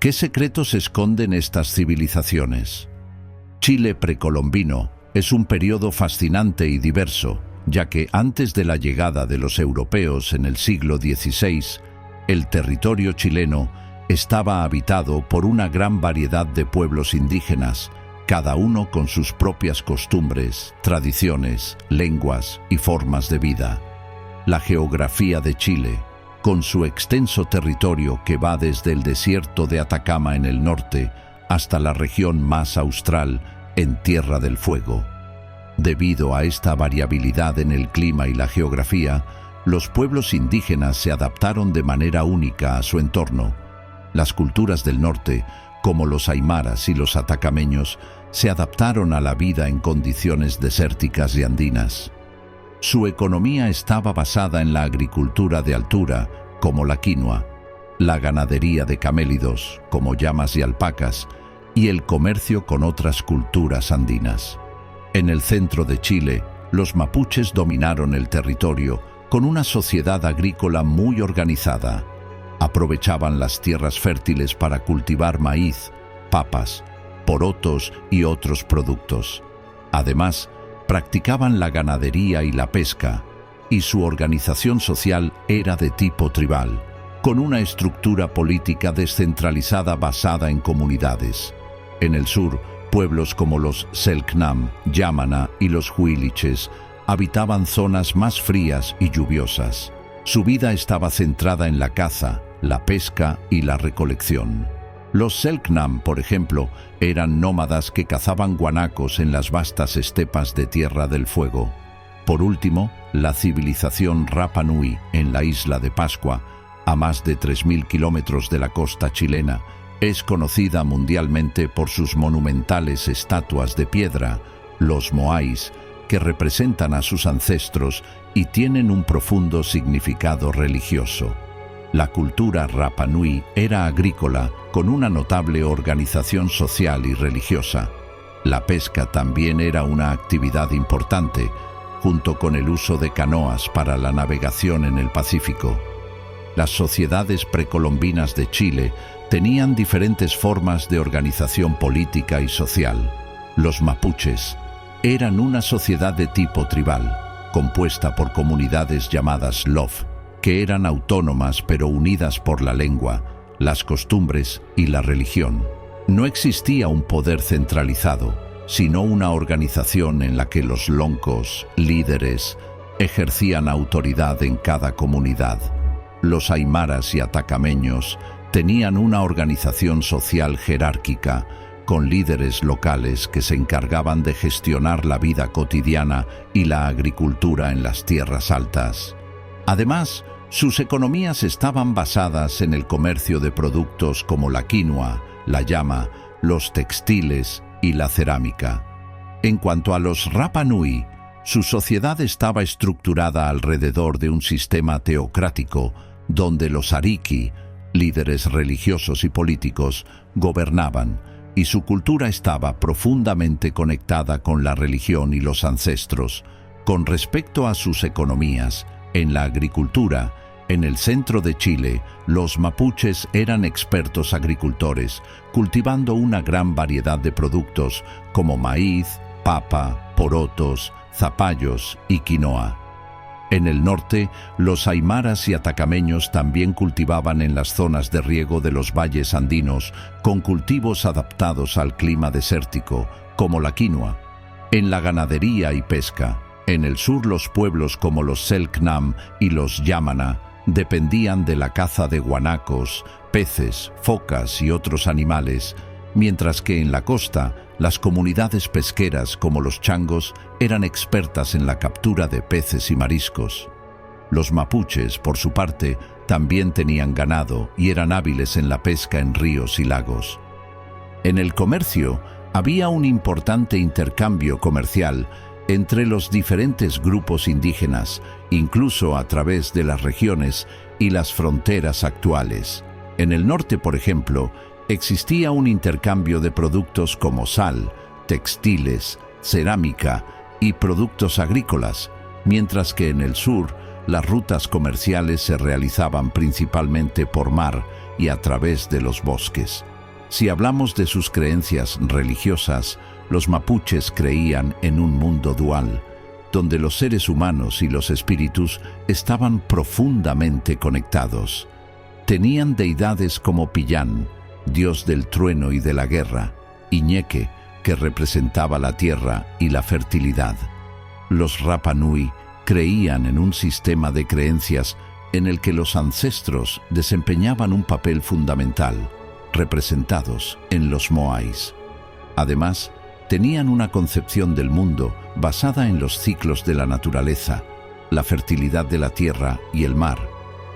¿Qué secretos esconden estas civilizaciones? Chile precolombino es un periodo fascinante y diverso, ya que antes de la llegada de los europeos en el siglo XVI, el territorio chileno estaba habitado por una gran variedad de pueblos indígenas, cada uno con sus propias costumbres, tradiciones, lenguas y formas de vida. La geografía de Chile, con su extenso territorio que va desde el desierto de Atacama en el norte hasta la región más austral, en Tierra del Fuego. Debido a esta variabilidad en el clima y la geografía, los pueblos indígenas se adaptaron de manera única a su entorno. Las culturas del norte, como los aymaras y los atacameños, se adaptaron a la vida en condiciones desérticas y andinas. Su economía estaba basada en la agricultura de altura, como la quinoa, la ganadería de camélidos, como llamas y alpacas, y el comercio con otras culturas andinas. En el centro de Chile, los mapuches dominaron el territorio con una sociedad agrícola muy organizada. Aprovechaban las tierras fértiles para cultivar maíz, papas, porotos y otros productos. Además, practicaban la ganadería y la pesca, y su organización social era de tipo tribal, con una estructura política descentralizada basada en comunidades. En el sur, pueblos como los Selknam, Yamana y los Huiliches habitaban zonas más frías y lluviosas. Su vida estaba centrada en la caza, la pesca y la recolección. Los Selknam, por ejemplo, eran nómadas que cazaban guanacos en las vastas estepas de Tierra del Fuego. Por último, la civilización Rapa Nui, en la isla de Pascua, a más de 3.000 kilómetros de la costa chilena, es conocida mundialmente por sus monumentales estatuas de piedra, los moais, que representan a sus ancestros y tienen un profundo significado religioso. La cultura Rapa Nui era agrícola, con una notable organización social y religiosa. La pesca también era una actividad importante, junto con el uso de canoas para la navegación en el Pacífico. Las sociedades precolombinas de Chile tenían diferentes formas de organización política y social. Los mapuches eran una sociedad de tipo tribal, compuesta por comunidades llamadas lof, que eran autónomas pero unidas por la lengua, las costumbres y la religión. No existía un poder centralizado, sino una organización en la que los loncos, líderes, ejercían autoridad en cada comunidad. Los aymaras y atacameños tenían una organización social jerárquica, con líderes locales que se encargaban de gestionar la vida cotidiana y la agricultura en las tierras altas. Además, sus economías estaban basadas en el comercio de productos como la quinoa, la llama, los textiles y la cerámica. En cuanto a los Rapa Nui, su sociedad estaba estructurada alrededor de un sistema teocrático, donde los ariki, líderes religiosos y políticos, gobernaban, y su cultura estaba profundamente conectada con la religión y los ancestros. Con respecto a sus economías, en la agricultura, en el centro de Chile, los mapuches eran expertos agricultores, cultivando una gran variedad de productos como maíz, papa, porotos, zapallos y quinoa. En el norte, los aymaras y atacameños también cultivaban en las zonas de riego de los valles andinos, con cultivos adaptados al clima desértico, como la quinoa. En la ganadería y pesca, en el sur los pueblos como los Selknam y los Yamana dependían de la caza de guanacos, peces, focas y otros animales, mientras que en la costa, las comunidades pesqueras como los changos eran expertas en la captura de peces y mariscos. Los mapuches, por su parte, también tenían ganado y eran hábiles en la pesca en ríos y lagos. En el comercio, había un importante intercambio comercial entre los diferentes grupos indígenas, incluso a través de las regiones y las fronteras actuales. En el norte, por ejemplo, existía un intercambio de productos como sal, textiles, cerámica y productos agrícolas, mientras que en el sur las rutas comerciales se realizaban principalmente por mar y a través de los bosques. Si hablamos de sus creencias religiosas, los mapuches creían en un mundo dual, donde los seres humanos y los espíritus estaban profundamente conectados. Tenían deidades como Pillán, dios del trueno y de la guerra, y Ñeque, que representaba la tierra y la fertilidad. Los Rapa Nui creían en un sistema de creencias en el que los ancestros desempeñaban un papel fundamental, representados en los moais. Además, tenían una concepción del mundo basada en los ciclos de la naturaleza, la fertilidad de la tierra y el mar,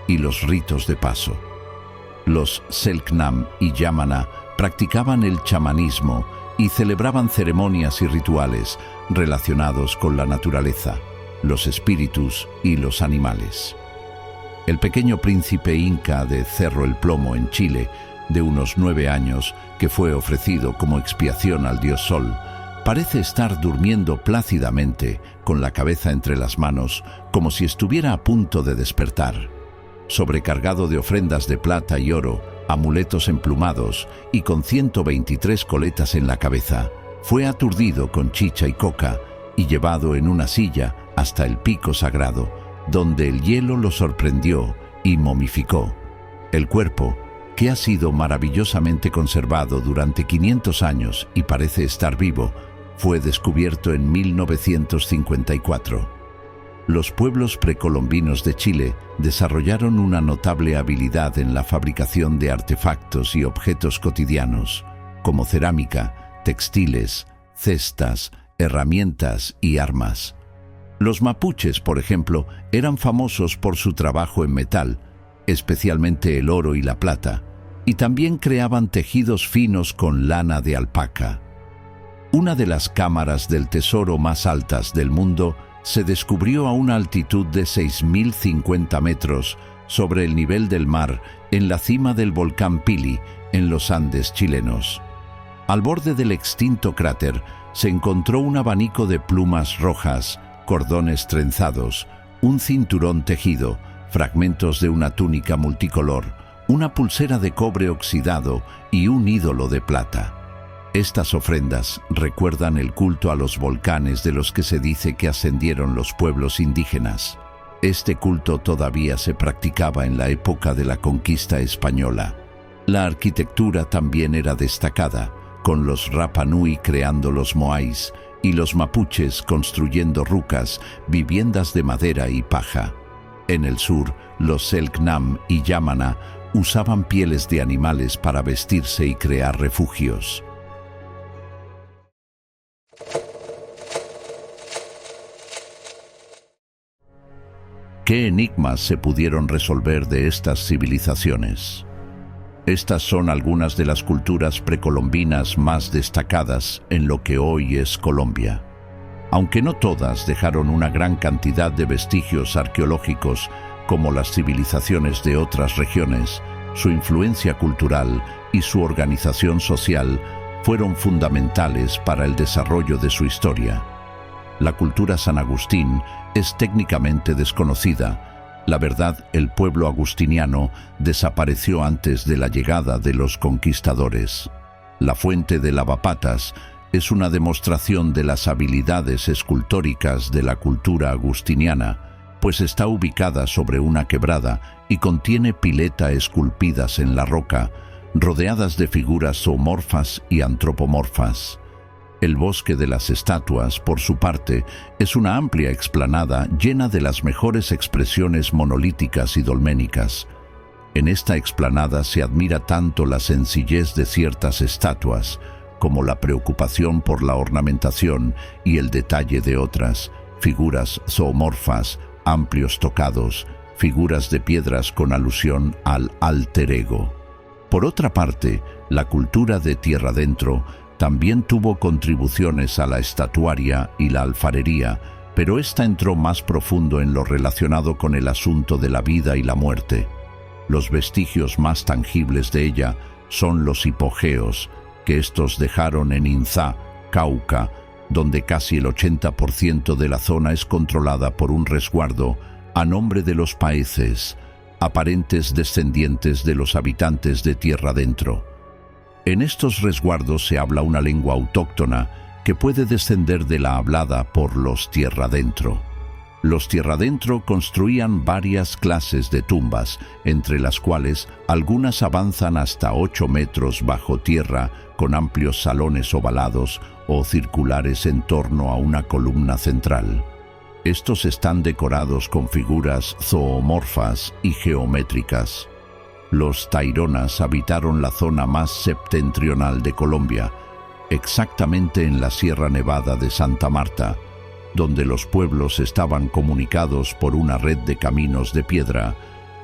y los ritos de paso. Los Selknam y Yamana practicaban el chamanismo y celebraban ceremonias y rituales relacionados con la naturaleza, los espíritus y los animales. El pequeño príncipe inca de Cerro el Plomo en Chile, de unos 9 años, que fue ofrecido como expiación al dios Sol, parece estar durmiendo plácidamente con la cabeza entre las manos, como si estuviera a punto de despertar. Sobrecargado de ofrendas de plata y oro, amuletos emplumados y con 123 coletas en la cabeza, fue aturdido con chicha y coca y llevado en una silla hasta el pico sagrado, donde el hielo lo sorprendió y momificó. El cuerpo, que ha sido maravillosamente conservado durante 500 años y parece estar vivo, fue descubierto en 1954. Los pueblos precolombinos de Chile desarrollaron una notable habilidad en la fabricación de artefactos y objetos cotidianos, como cerámica, textiles, cestas, herramientas y armas. Los mapuches, por ejemplo, eran famosos por su trabajo en metal, especialmente el oro y la plata, y también creaban tejidos finos con lana de alpaca. Una de las cámaras del tesoro más altas del mundo se descubrió a una altitud de 6.050 metros sobre el nivel del mar en la cima del volcán Pili, en los Andes chilenos. Al borde del extinto cráter se encontró un abanico de plumas rojas, cordones trenzados, un cinturón tejido, fragmentos de una túnica multicolor, una pulsera de cobre oxidado y un ídolo de plata. Estas ofrendas recuerdan el culto a los volcanes de los que se dice que ascendieron los pueblos indígenas. Este culto todavía se practicaba en la época de la conquista española. La arquitectura también era destacada, con los Rapa Nui creando los moais y los mapuches construyendo rucas, viviendas de madera y paja. En el sur, los Selknam y Yamana usaban pieles de animales para vestirse y crear refugios. ¿Qué enigmas se pudieron resolver de estas civilizaciones? Estas son algunas de las culturas precolombinas más destacadas en lo que hoy es Colombia. Aunque no todas dejaron una gran cantidad de vestigios arqueológicos como las civilizaciones de otras regiones, su influencia cultural y su organización social fueron fundamentales para el desarrollo de su historia. La cultura San Agustín es técnicamente desconocida. La verdad, el pueblo agustiniano desapareció antes de la llegada de los conquistadores. La fuente de Lavapatas es una demostración de las habilidades escultóricas de la cultura agustiniana, pues está ubicada sobre una quebrada y contiene piletas esculpidas en la roca, rodeadas de figuras zoomorfas y antropomorfas. El bosque de las estatuas, por su parte, es una amplia explanada llena de las mejores expresiones monolíticas y dolménicas. En esta explanada se admira tanto la sencillez de ciertas estatuas, como la preocupación por la ornamentación y el detalle de otras, figuras zoomorfas, amplios tocados, figuras de piedras con alusión al alter ego. Por otra parte, la cultura de tierra adentro también tuvo contribuciones a la estatuaria y la alfarería, pero esta entró más profundo en lo relacionado con el asunto de la vida y la muerte. Los vestigios más tangibles de ella son los hipogeos, que estos dejaron en Inzá, Cauca, donde casi el 80% de la zona es controlada por un resguardo a nombre de los paeces, aparentes descendientes de los habitantes de tierra adentro. En estos resguardos se habla una lengua autóctona que puede descender de la hablada por los tierradentro. Los tierradentro construían varias clases de tumbas, entre las cuales algunas avanzan hasta 8 metros bajo tierra con amplios salones ovalados o circulares en torno a una columna central. Estos están decorados con figuras zoomorfas y geométricas. Los taironas habitaron la zona más septentrional de Colombia, exactamente en la Sierra Nevada de Santa Marta, donde los pueblos estaban comunicados por una red de caminos de piedra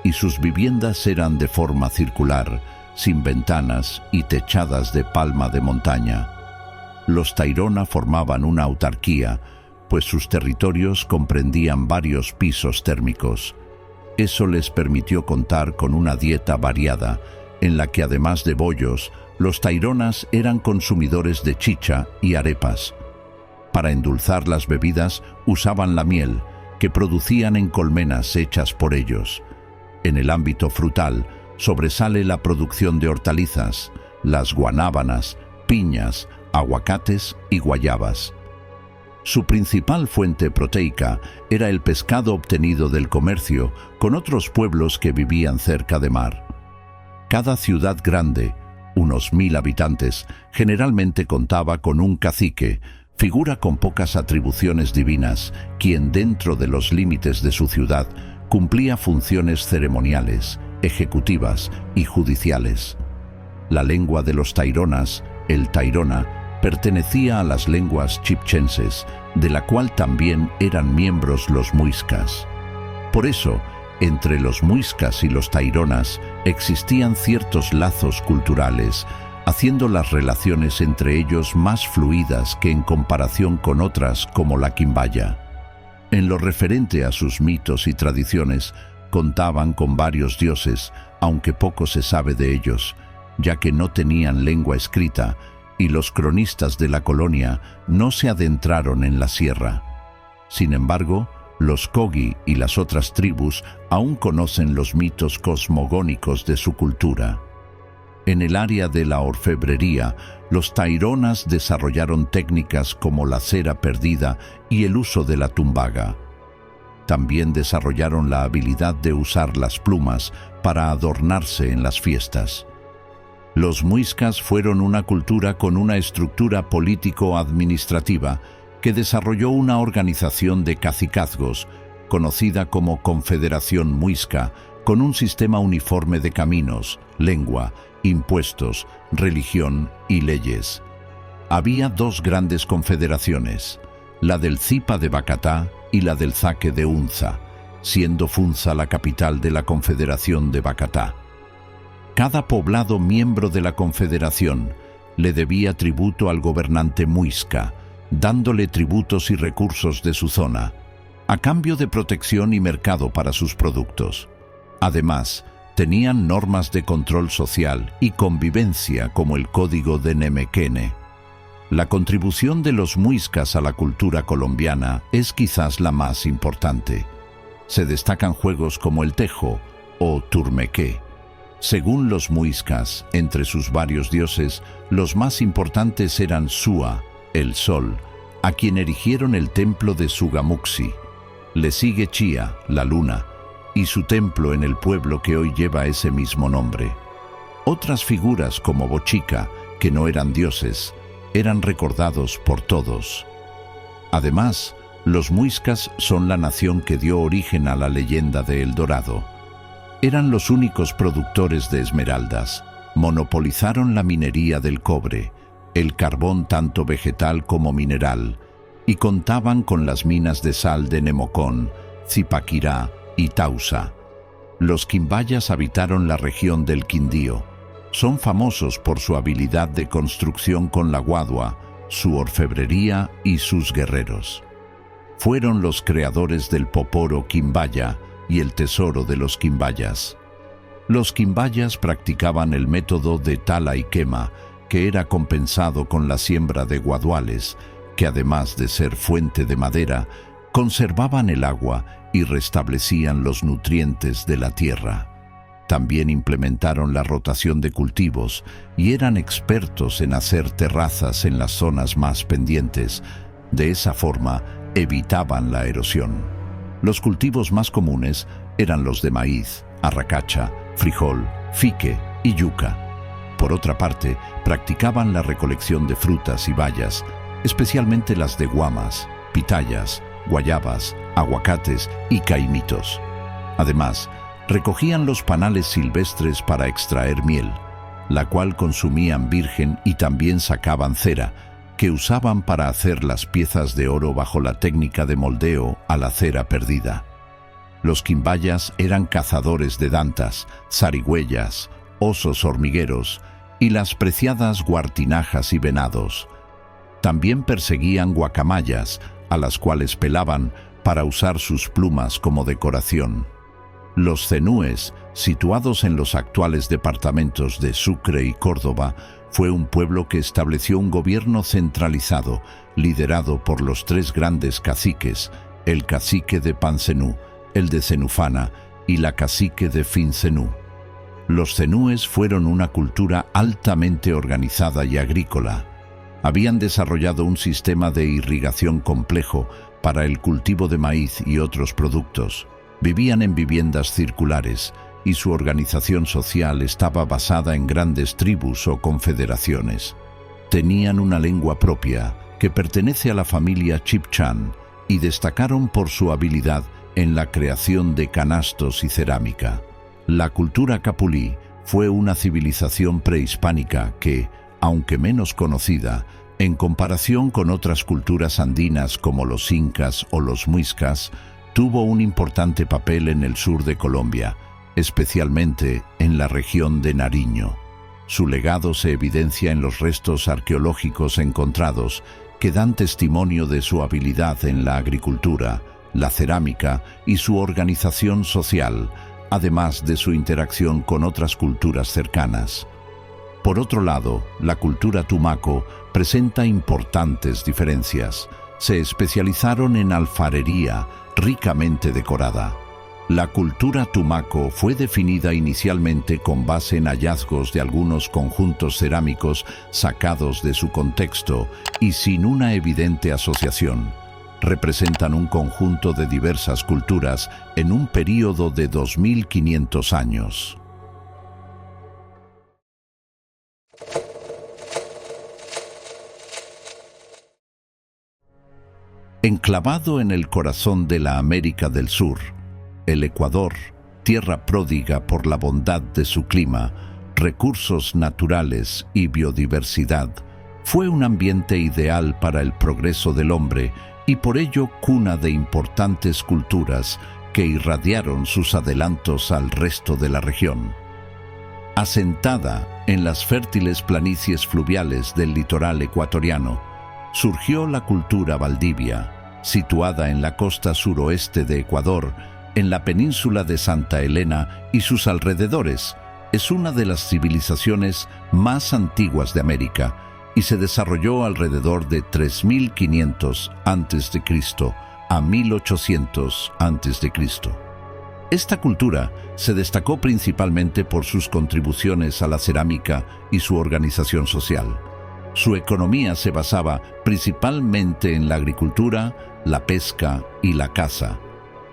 y sus viviendas eran de forma circular, sin ventanas y techadas de palma de montaña. Los tairona formaban una autarquía, pues sus territorios comprendían varios pisos térmicos. Eso les permitió contar con una dieta variada, en la que además de bollos, los taironas eran consumidores de chicha y arepas. Para endulzar las bebidas usaban la miel, que producían en colmenas hechas por ellos. En el ámbito frutal sobresale la producción de hortalizas, las guanábanas, piñas, aguacates y guayabas. Su principal fuente proteica era el pescado obtenido del comercio con otros pueblos que vivían cerca de mar. Cada ciudad grande, unos 1000 habitantes, generalmente contaba con un cacique, figura con pocas atribuciones divinas, quien dentro de los límites de su ciudad cumplía funciones ceremoniales, ejecutivas y judiciales. La lengua de los taironas, el tairona, pertenecía a las lenguas chipchenses, de la cual también eran miembros los muiscas. Por eso, entre los muiscas y los taironas existían ciertos lazos culturales, haciendo las relaciones entre ellos más fluidas que en comparación con otras como la quimbaya. En lo referente a sus mitos y tradiciones, contaban con varios dioses, aunque poco se sabe de ellos, ya que no tenían lengua escrita, y los cronistas de la colonia no se adentraron en la sierra. Sin embargo, los Kogi y las otras tribus aún conocen los mitos cosmogónicos de su cultura. En el área de la orfebrería, los taironas desarrollaron técnicas como la cera perdida y el uso de la tumbaga. También desarrollaron la habilidad de usar las plumas para adornarse en las fiestas. Los muiscas fueron una cultura con una estructura político-administrativa que desarrolló una organización de cacicazgos, conocida como Confederación Muisca, con un sistema uniforme de caminos, lengua, impuestos, religión y leyes. Había dos grandes confederaciones, la del Zipa de Bacatá y la del Zaque de Unza, siendo Funza la capital de la Confederación de Bacatá. Cada poblado miembro de la Confederación le debía tributo al gobernante muisca, dándole tributos y recursos de su zona, a cambio de protección y mercado para sus productos. Además, tenían normas de control social y convivencia como el Código de Nemequene. La contribución de los muiscas a la cultura colombiana es quizás la más importante. Se destacan juegos como el tejo o turmequé. Según los muiscas, entre sus varios dioses, los más importantes eran Sua, el sol, a quien erigieron el templo de Sugamuxi. Le sigue Chía, la luna, y su templo en el pueblo que hoy lleva ese mismo nombre. Otras figuras como Bochica, que no eran dioses, eran recordados por todos. Además, los muiscas son la nación que dio origen a la leyenda de El Dorado. Eran los únicos productores de esmeraldas, monopolizaron la minería del cobre, el carbón tanto vegetal como mineral, y contaban con las minas de sal de Nemocón, Zipaquirá y Tausa. Los quimbayas habitaron la región del Quindío. Son famosos por su habilidad de construcción con la guadua, su orfebrería y sus guerreros. Fueron los creadores del poporo quimbaya y el tesoro de los quimbayas. Los quimbayas practicaban el método de tala y quema, que era compensado con la siembra de guaduales, que además de ser fuente de madera, conservaban el agua y restablecían los nutrientes de la tierra. También implementaron la rotación de cultivos y eran expertos en hacer terrazas en las zonas más pendientes. De esa forma, evitaban la erosión. Los cultivos más comunes eran los de maíz, arracacha, frijol, fique y yuca. Por otra parte, practicaban la recolección de frutas y bayas, especialmente las de guamas, pitayas, guayabas, aguacates y caimitos. Además, recogían los panales silvestres para extraer miel, la cual consumían virgen, y también sacaban cera, que usaban para hacer las piezas de oro bajo la técnica de moldeo a la cera perdida. Los quimbayas eran cazadores de dantas, zarigüeyas, osos hormigueros y las preciadas guartinajas y venados. También perseguían guacamayas, a las cuales pelaban para usar sus plumas como decoración. Los cenúes, situados en los actuales departamentos de Sucre y Córdoba, fue un pueblo que estableció un gobierno centralizado, liderado por los tres grandes caciques, el cacique de Pancenú, el de Cenufana y la cacique de Fincenú. Los cenúes fueron una cultura altamente organizada y agrícola. Habían desarrollado un sistema de irrigación complejo para el cultivo de maíz y otros productos. Vivían en viviendas circulares y su organización social estaba basada en grandes tribus o confederaciones. Tenían una lengua propia que pertenece a la familia Chibchan y destacaron por su habilidad en la creación de canastos y cerámica. La cultura capulí fue una civilización prehispánica que, aunque menos conocida, en comparación con otras culturas andinas como los incas o los muiscas, tuvo un importante papel en el sur de Colombia, especialmente en la región de Nariño. Su legado se evidencia en los restos arqueológicos encontrados, que dan testimonio de su habilidad en la agricultura, la cerámica y su organización social, además de su interacción con otras culturas cercanas. Por otro lado, la cultura tumaco presenta importantes diferencias. Se especializaron en alfarería ricamente decorada. La cultura tumaco fue definida inicialmente con base en hallazgos de algunos conjuntos cerámicos sacados de su contexto y sin una evidente asociación. Representan un conjunto de diversas culturas en un período de 2500 años. Enclavado en el corazón de la América del Sur, el Ecuador, tierra pródiga por la bondad de su clima, recursos naturales y biodiversidad, fue un ambiente ideal para el progreso del hombre y por ello cuna de importantes culturas que irradiaron sus adelantos al resto de la región. Asentada en las fértiles planicies fluviales del litoral ecuatoriano, surgió la cultura valdivia, situada en la costa suroeste de Ecuador, en la península de Santa Elena y sus alrededores. Es una de las civilizaciones más antiguas de América y se desarrolló alrededor de 3500 a.C. a 1800 a.C. Esta cultura se destacó principalmente por sus contribuciones a la cerámica y su organización social. Su economía se basaba principalmente en la agricultura, la pesca y la caza.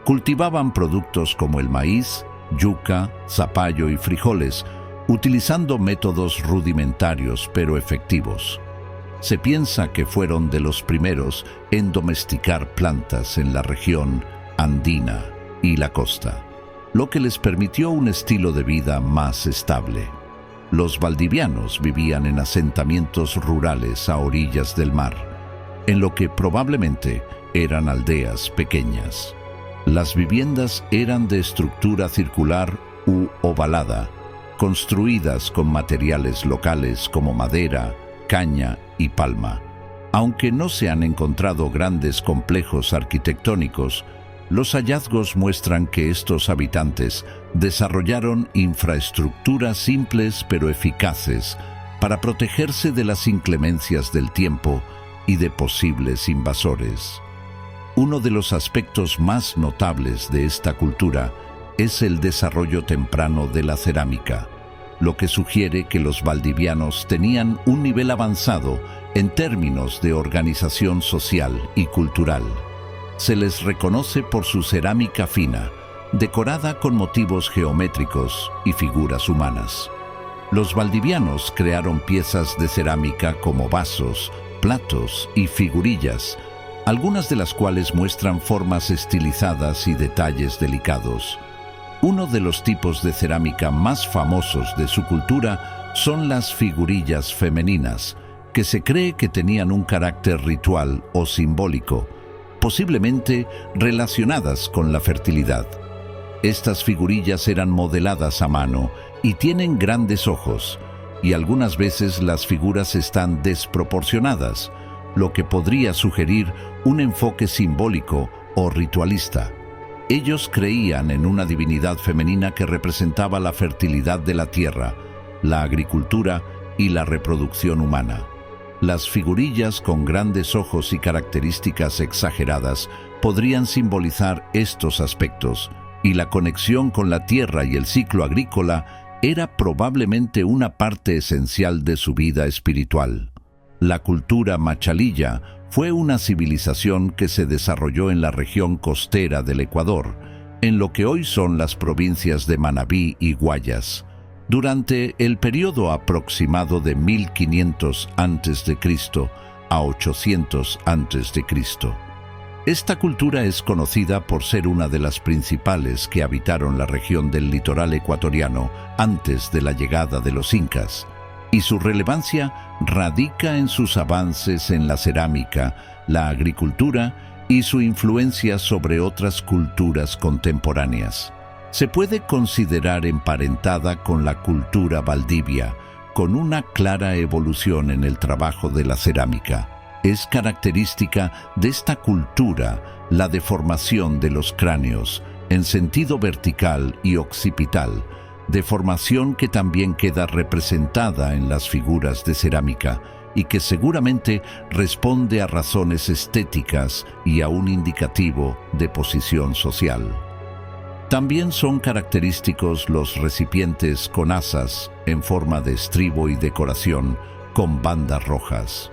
Cultivaban productos como el maíz, yuca, zapallo y frijoles, utilizando métodos rudimentarios pero efectivos. Se piensa que fueron de los primeros en domesticar plantas en la región andina y la costa, lo que les permitió un estilo de vida más estable. Los valdivianos vivían en asentamientos rurales a orillas del mar, en lo que probablemente eran aldeas pequeñas. Las viviendas eran de estructura circular u ovalada, construidas con materiales locales como madera, caña y palma. Aunque no se han encontrado grandes complejos arquitectónicos, los hallazgos muestran que estos habitantes desarrollaron infraestructuras simples pero eficaces para protegerse de las inclemencias del tiempo y de posibles invasores. Uno de los aspectos más notables de esta cultura es el desarrollo temprano de la cerámica, lo que sugiere que los valdivianos tenían un nivel avanzado en términos de organización social y cultural. Se les reconoce por su cerámica fina, decorada con motivos geométricos y figuras humanas. Los valdivianos crearon piezas de cerámica como vasos, platos y figurillas, algunas de las cuales muestran formas estilizadas y detalles delicados. Uno de los tipos de cerámica más famosos de su cultura son las figurillas femeninas, que se cree que tenían un carácter ritual o simbólico, posiblemente relacionadas con la fertilidad. Estas figurillas eran modeladas a mano y tienen grandes ojos, y algunas veces las figuras están desproporcionadas, lo que podría sugerir un enfoque simbólico o ritualista. Ellos creían en una divinidad femenina que representaba la fertilidad de la tierra, la agricultura y la reproducción humana. Las figurillas con grandes ojos y características exageradas podrían simbolizar estos aspectos, y la conexión con la tierra y el ciclo agrícola era probablemente una parte esencial de su vida espiritual. La cultura machalilla fue una civilización que se desarrolló en la región costera del Ecuador, en lo que hoy son las provincias de Manabí y Guayas, durante el periodo aproximado de 1500 a.C. a 800 a.C. Esta cultura es conocida por ser una de las principales que habitaron la región del litoral ecuatoriano antes de la llegada de los incas, y su relevancia radica en sus avances en la cerámica, la agricultura y su influencia sobre otras culturas contemporáneas. Se puede considerar emparentada con la cultura valdivia, con una clara evolución en el trabajo de la cerámica. Es característica de esta cultura la deformación de los cráneos en sentido vertical y occipital, deformación que también queda representada en las figuras de cerámica y que seguramente responde a razones estéticas y a un indicativo de posición social. También son característicos los recipientes con asas en forma de estribo y decoración con bandas rojas.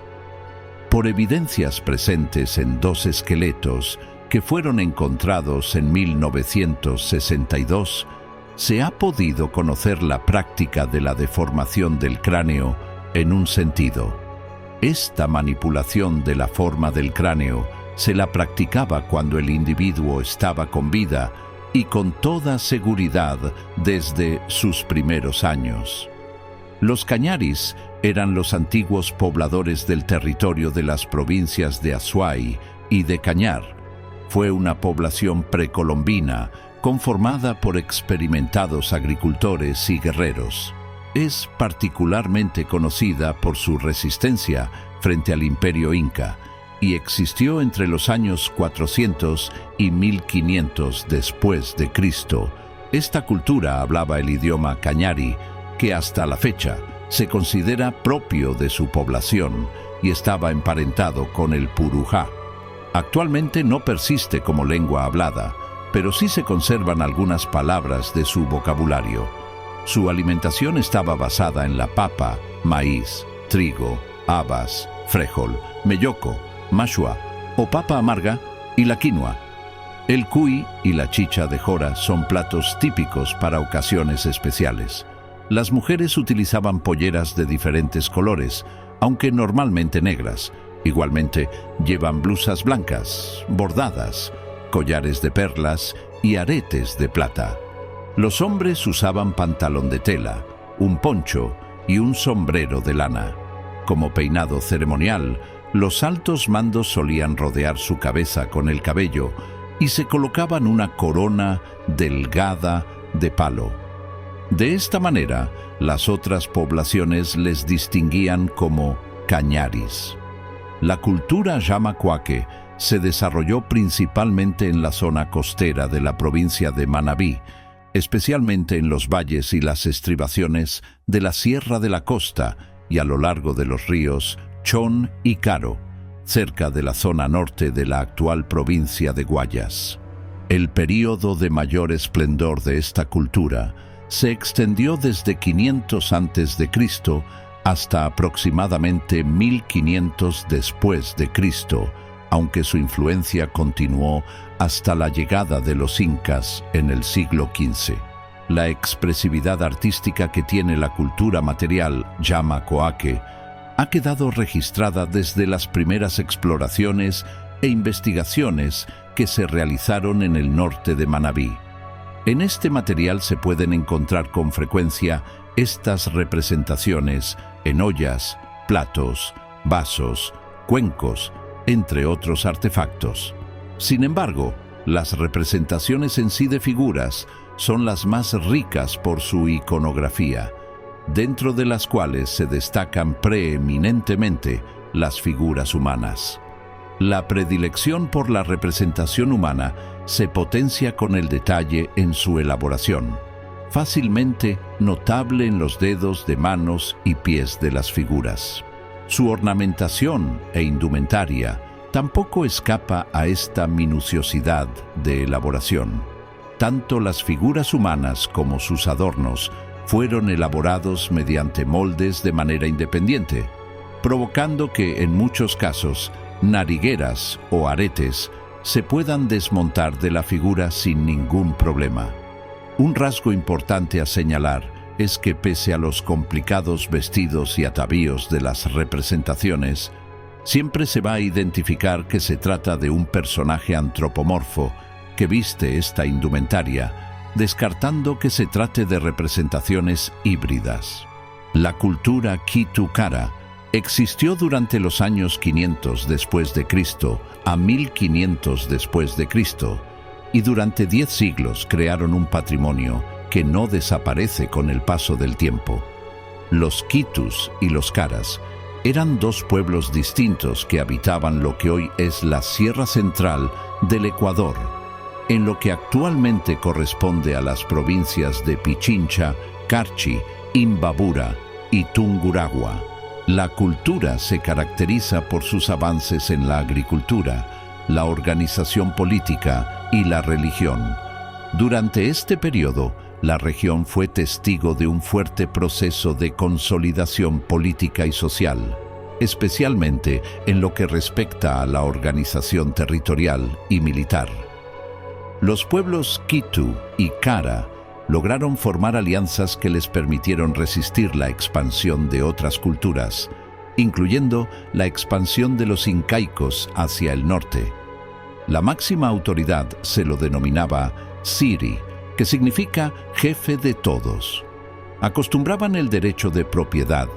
Por evidencias presentes en 2 esqueletos que fueron encontrados en 1962, se ha podido conocer la práctica de la deformación del cráneo en un sentido. Esta manipulación de la forma del cráneo se la practicaba cuando el individuo estaba con vida y con toda seguridad desde sus primeros años. Los cañaris eran los antiguos pobladores del territorio de las provincias de Azuay y de Cañar. Fue una población precolombina conformada por experimentados agricultores y guerreros. Es particularmente conocida por su resistencia frente al Imperio Inca y existió entre los años 400 y 1500 después de Cristo. Esta cultura hablaba el idioma cañari, que hasta la fecha se considera propio de su población y estaba emparentado con el purujá. Actualmente no persiste como lengua hablada, pero sí se conservan algunas palabras de su vocabulario. Su alimentación estaba basada en la papa, maíz, trigo, habas, frijol, melloco, mashua o papa amarga y la quinoa. El cuy y la chicha de jora son platos típicos para ocasiones especiales. Las mujeres utilizaban polleras de diferentes colores, aunque normalmente negras. Igualmente llevan blusas blancas, bordadas, collares de perlas y aretes de plata. Los hombres usaban pantalón de tela, un poncho y un sombrero de lana. Como peinado ceremonial, los altos mandos solían rodear su cabeza con el cabello y se colocaban una corona delgada de palo. De esta manera, las otras poblaciones les distinguían como cañaris. La cultura yamacuaque se desarrolló principalmente en la zona costera de la provincia de Manabí, especialmente en los valles y las estribaciones de la Sierra de la Costa y a lo largo de los ríos Chón y Caro, cerca de la zona norte de la actual provincia de Guayas. El período de mayor esplendor de esta cultura se extendió desde 500 a.C. hasta aproximadamente 1500 después de Cristo, aunque su influencia continuó hasta la llegada de los incas en el siglo XV. La expresividad artística que tiene la cultura material Yamacoaque ha quedado registrada desde las primeras exploraciones e investigaciones que se realizaron en el norte de Manabí. En este material se pueden encontrar con frecuencia estas representaciones en ollas, platos, vasos, cuencos, entre otros artefactos. Sin embargo, las representaciones en sí de figuras son las más ricas por su iconografía, dentro de las cuales se destacan preeminentemente las figuras humanas. La predilección por la representación humana se potencia con el detalle en su elaboración, fácilmente notable en los dedos de manos y pies de las figuras. Su ornamentación e indumentaria tampoco escapa a esta minuciosidad de elaboración. Tanto las figuras humanas como sus adornos fueron elaborados mediante moldes de manera independiente, provocando que, en muchos casos, narigueras o aretes se puedan desmontar de la figura sin ningún problema. Un rasgo importante a señalar es que, pese a los complicados vestidos y atavíos de las representaciones, siempre se va a identificar que se trata de un personaje antropomorfo que viste esta indumentaria, descartando que se trate de representaciones híbridas. La cultura Quitu-Cara existió durante los años 500 después de Cristo a 1500 después de Cristo, y durante 10 siglos crearon un patrimonio que no desaparece con el paso del tiempo. Los Quitus y los Caras eran dos pueblos distintos que habitaban lo que hoy es la Sierra Central del Ecuador, en lo que actualmente corresponde a las provincias de Pichincha, Carchi, Imbabura y Tungurahua. La cultura se caracteriza por sus avances en la agricultura, la organización política y la religión. Durante este periodo, la región fue testigo de un fuerte proceso de consolidación política y social, especialmente en lo que respecta a la organización territorial y militar. Los pueblos Quitu y Cara lograron formar alianzas que les permitieron resistir la expansión de otras culturas, incluyendo la expansión de los incaicos hacia el norte. La máxima autoridad se lo denominaba Siri, que significa jefe de todos. Acostumbraban el derecho de propiedad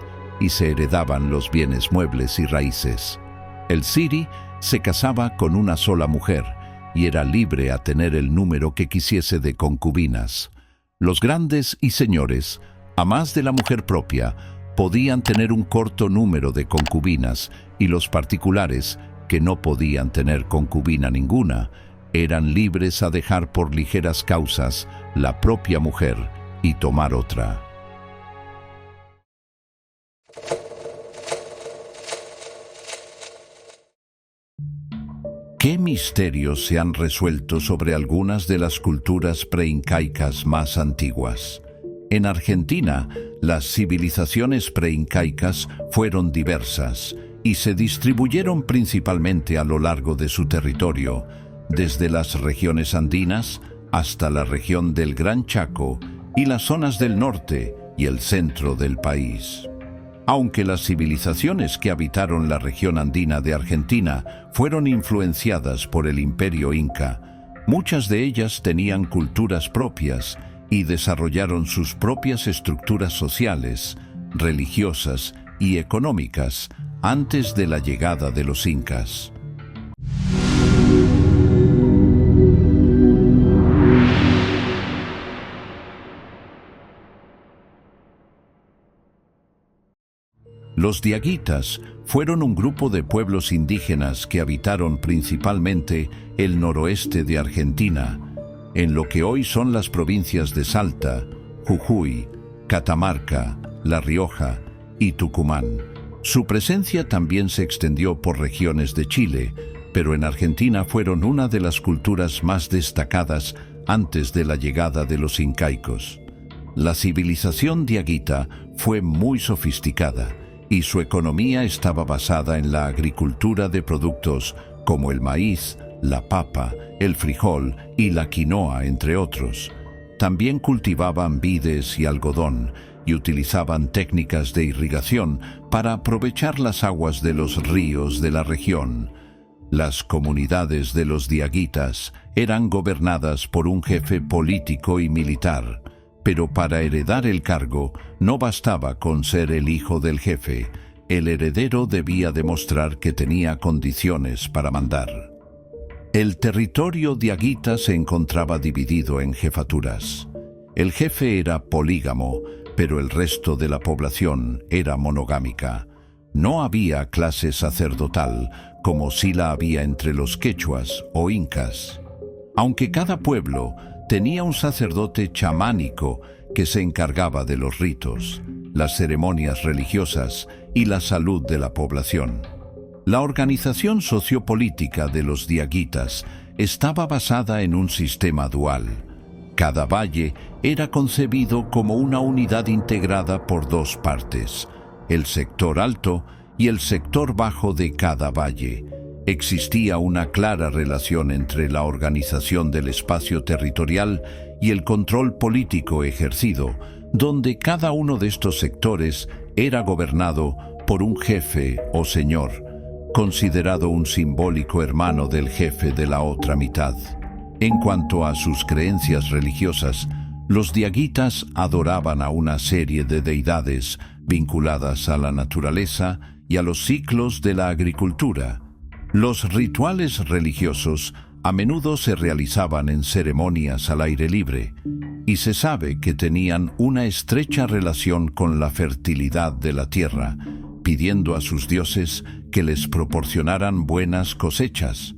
y se heredaban los bienes muebles y raíces. El Siri se casaba con una sola mujer y era libre a tener el número que quisiese de concubinas. Los grandes y señores, a más de la mujer propia, podían tener un corto número de concubinas, y los particulares, que no podían tener concubina ninguna, eran libres a dejar por ligeras causas la propia mujer y tomar otra. ¿Qué misterios se han resuelto sobre algunas de las culturas preincaicas más antiguas? En Argentina, las civilizaciones preincaicas fueron diversas y se distribuyeron principalmente a lo largo de su territorio, desde las regiones andinas hasta la región del Gran Chaco y las zonas del norte y el centro del país. Aunque las civilizaciones que habitaron la región andina de Argentina fueron influenciadas por el Imperio Inca, muchas de ellas tenían culturas propias y desarrollaron sus propias estructuras sociales, religiosas y económicas antes de la llegada de los incas. Los diaguitas fueron un grupo de pueblos indígenas que habitaron principalmente el noroeste de Argentina, en lo que hoy son las provincias de Salta, Jujuy, Catamarca, La Rioja y Tucumán. Su presencia también se extendió por regiones de Chile, pero en Argentina fueron una de las culturas más destacadas antes de la llegada de los incaicos. La civilización diaguita fue muy sofisticada y su economía estaba basada en la agricultura de productos como el maíz, la papa, el frijol y la quinoa, entre otros. También cultivaban vides y algodón y utilizaban técnicas de irrigación para aprovechar las aguas de los ríos de la región. Las comunidades de los diaguitas eran gobernadas por un jefe político y militar, pero para heredar el cargo no bastaba con ser el hijo del jefe. El heredero debía demostrar que tenía condiciones para mandar. El territorio diaguita se encontraba dividido en jefaturas. El jefe era polígamo, pero el resto de la población era monogámica. No había clase sacerdotal, como sí la había entre los quechuas o incas. Aunque cada pueblo tenía un sacerdote chamánico que se encargaba de los ritos, las ceremonias religiosas y la salud de la población. La organización sociopolítica de los diaguitas estaba basada en un sistema dual. Cada valle era concebido como una unidad integrada por dos partes, el sector alto y el sector bajo de cada valle. Existía una clara relación entre la organización del espacio territorial y el control político ejercido, donde cada uno de estos sectores era gobernado por un jefe o señor, considerado un simbólico hermano del jefe de la otra mitad. En cuanto a sus creencias religiosas, los diaguitas adoraban a una serie de deidades vinculadas a la naturaleza y a los ciclos de la agricultura. Los rituales religiosos a menudo se realizaban en ceremonias al aire libre, y se sabe que tenían una estrecha relación con la fertilidad de la tierra, pidiendo a sus dioses que les proporcionaran buenas cosechas.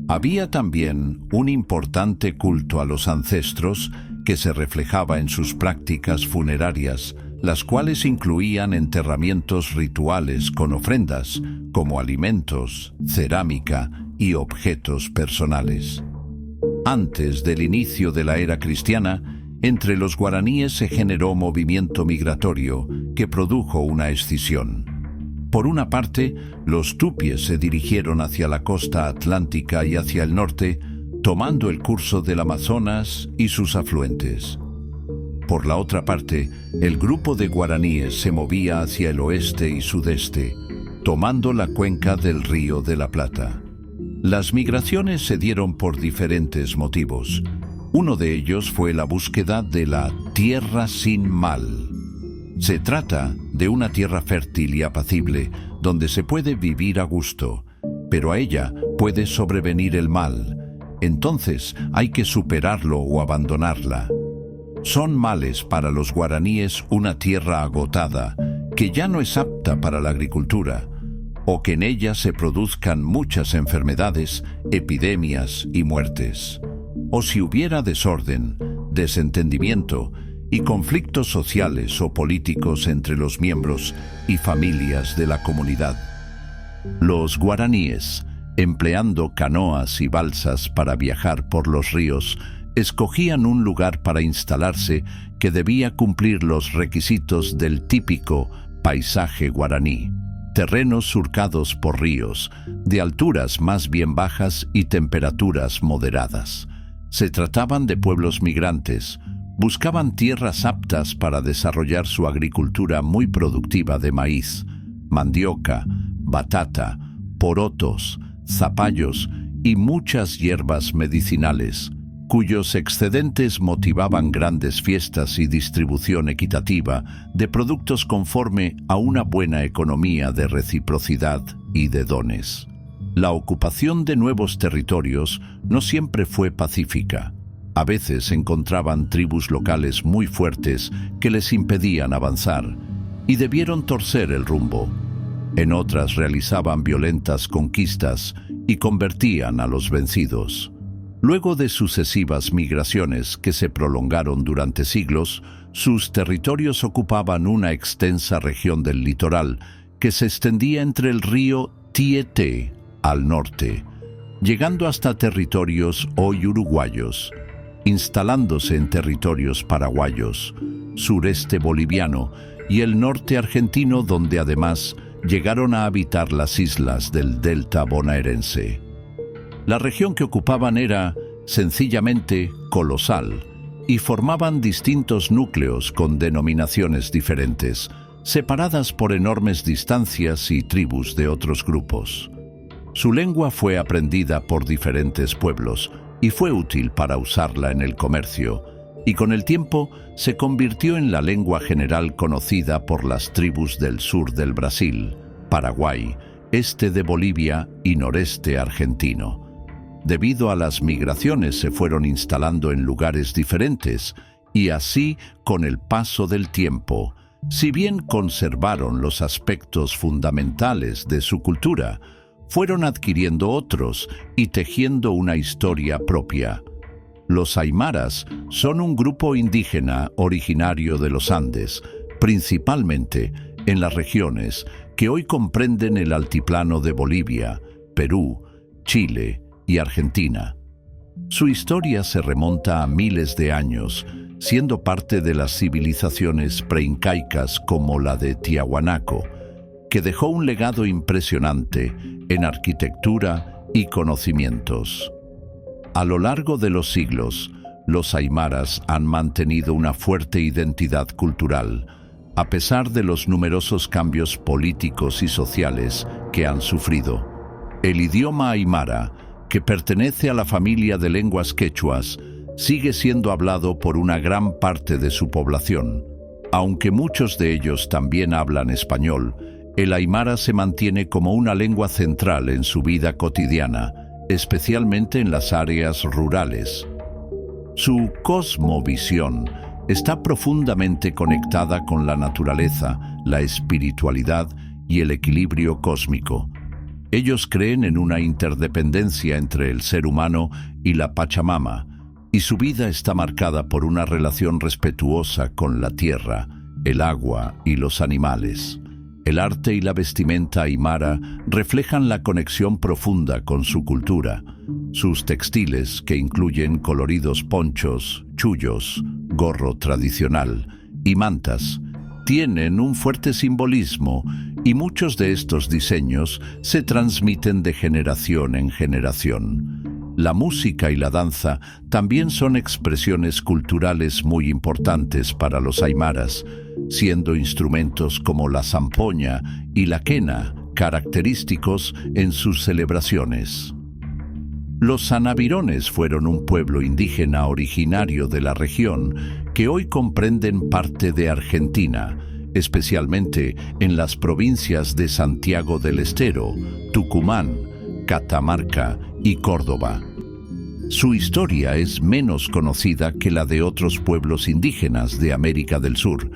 Había también un importante culto a los ancestros que se reflejaba en sus prácticas funerarias, las cuales incluían enterramientos rituales con ofrendas, como alimentos, cerámica y objetos personales. Antes del inicio de la era cristiana, entre los guaraníes se generó movimiento migratorio que produjo una escisión. Por una parte, los tupies se dirigieron hacia la costa atlántica y hacia el norte, tomando el curso del Amazonas y sus afluentes. Por la otra parte, el grupo de guaraníes se movía hacia el oeste y sudeste, tomando la cuenca del Río de la Plata. Las migraciones se dieron por diferentes motivos. Uno de ellos fue la búsqueda de la tierra sin mal. Se trata de una tierra fértil y apacible, donde se puede vivir a gusto, pero a ella puede sobrevenir el mal. Entonces hay que superarlo o abandonarla. Son males para los guaraníes una tierra agotada, que ya no es apta para la agricultura, o que en ella se produzcan muchas enfermedades, epidemias y muertes. O si hubiera desorden, desentendimiento y conflictos sociales o políticos entre los miembros y familias de la comunidad. Los guaraníes, empleando canoas y balsas para viajar por los ríos, escogían un lugar para instalarse que debía cumplir los requisitos del típico paisaje guaraní. Terrenos surcados por ríos, de alturas más bien bajas y temperaturas moderadas. Se trataban de pueblos migrantes. Buscaban tierras aptas para desarrollar su agricultura muy productiva de maíz, mandioca, batata, porotos, zapallos y muchas hierbas medicinales, cuyos excedentes motivaban grandes fiestas y distribución equitativa de productos conforme a una buena economía de reciprocidad y de dones. La ocupación de nuevos territorios no siempre fue pacífica. A veces encontraban tribus locales muy fuertes que les impedían avanzar y debieron torcer el rumbo. En otras realizaban violentas conquistas y convertían a los vencidos. Luego de sucesivas migraciones que se prolongaron durante siglos, sus territorios ocupaban una extensa región del litoral que se extendía entre el río Tieté al norte, llegando hasta territorios hoy uruguayos, instalándose en territorios paraguayos, sureste boliviano y el norte argentino, donde además llegaron a habitar las islas del delta bonaerense. La región que ocupaban era, sencillamente, colosal, y formaban distintos núcleos con denominaciones diferentes, separadas por enormes distancias y tribus de otros grupos. Su lengua fue aprendida por diferentes pueblos y fue útil para usarla en el comercio, y con el tiempo se convirtió en la lengua general conocida por las tribus del sur del Brasil, Paraguay, este de Bolivia y noreste argentino. Debido a las migraciones se fueron instalando en lugares diferentes y así, con el paso del tiempo, si bien conservaron los aspectos fundamentales de su cultura, fueron adquiriendo otros y tejiendo una historia propia. Los aymaras son un grupo indígena originario de los Andes, principalmente en las regiones que hoy comprenden el altiplano de Bolivia, Perú, Chile y Argentina. Su historia se remonta a miles de años, siendo parte de las civilizaciones preincaicas como la de Tiahuanaco, que dejó un legado impresionante en arquitectura y conocimientos. A lo largo de los siglos, los aymaras han mantenido una fuerte identidad cultural, a pesar de los numerosos cambios políticos y sociales que han sufrido. El idioma aymara, que pertenece a la familia de lenguas quechuas, sigue siendo hablado por una gran parte de su población. Aunque muchos de ellos también hablan español, el aymara se mantiene como una lengua central en su vida cotidiana, especialmente en las áreas rurales. Su cosmovisión está profundamente conectada con la naturaleza, la espiritualidad y el equilibrio cósmico. Ellos creen en una interdependencia entre el ser humano y la Pachamama, y su vida está marcada por una relación respetuosa con la tierra, el agua y los animales. El arte y la vestimenta aymara reflejan la conexión profunda con su cultura. Sus textiles, que incluyen coloridos ponchos, chullos, gorro tradicional y mantas, tienen un fuerte simbolismo y muchos de estos diseños se transmiten de generación en generación. La música y la danza también son expresiones culturales muy importantes para los aymaras, siendo instrumentos como la zampoña y la quena característicos en sus celebraciones. Los sanavirones fueron un pueblo indígena originario de la región que hoy comprenden parte de Argentina, especialmente en las provincias de Santiago del Estero, Tucumán, Catamarca y Córdoba. Su historia es menos conocida que la de otros pueblos indígenas de América del Sur,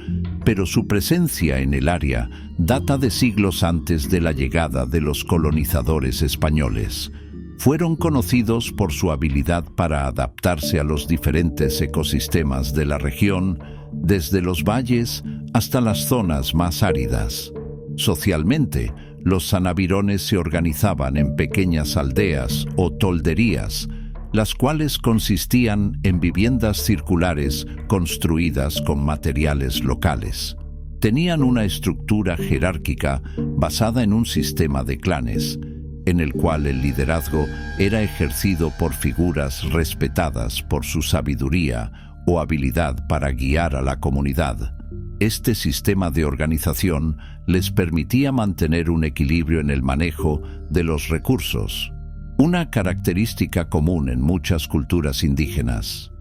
pero su presencia en el área data de siglos antes de la llegada de los colonizadores españoles. Fueron conocidos por su habilidad para adaptarse a los diferentes ecosistemas de la región, desde los valles hasta las zonas más áridas. Socialmente, los sanavirones se organizaban en pequeñas aldeas o tolderías, las cuales consistían en viviendas circulares construidas con materiales locales. Tenían una estructura jerárquica basada en un sistema de clanes, en el cual el liderazgo era ejercido por figuras respetadas por su sabiduría o habilidad para guiar a la comunidad. Este sistema de organización les permitía mantener un equilibrio en el manejo de los recursos, una característica común en muchas culturas indígenas.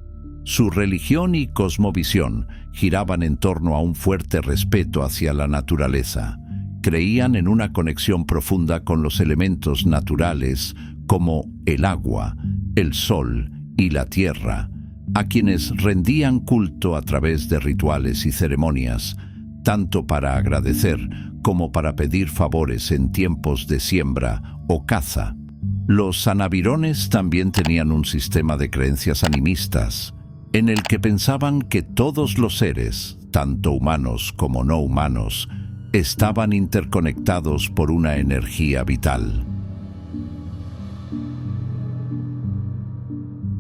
Su religión y cosmovisión giraban en torno a un fuerte respeto hacia la naturaleza. Creían en una conexión profunda con los elementos naturales como el agua, el sol y la tierra, a quienes rendían culto a través de rituales y ceremonias, tanto para agradecer como para pedir favores en tiempos de siembra o caza. Los sanavirones también tenían un sistema de creencias animistas, en el que pensaban que todos los seres, tanto humanos como no humanos, estaban interconectados por una energía vital.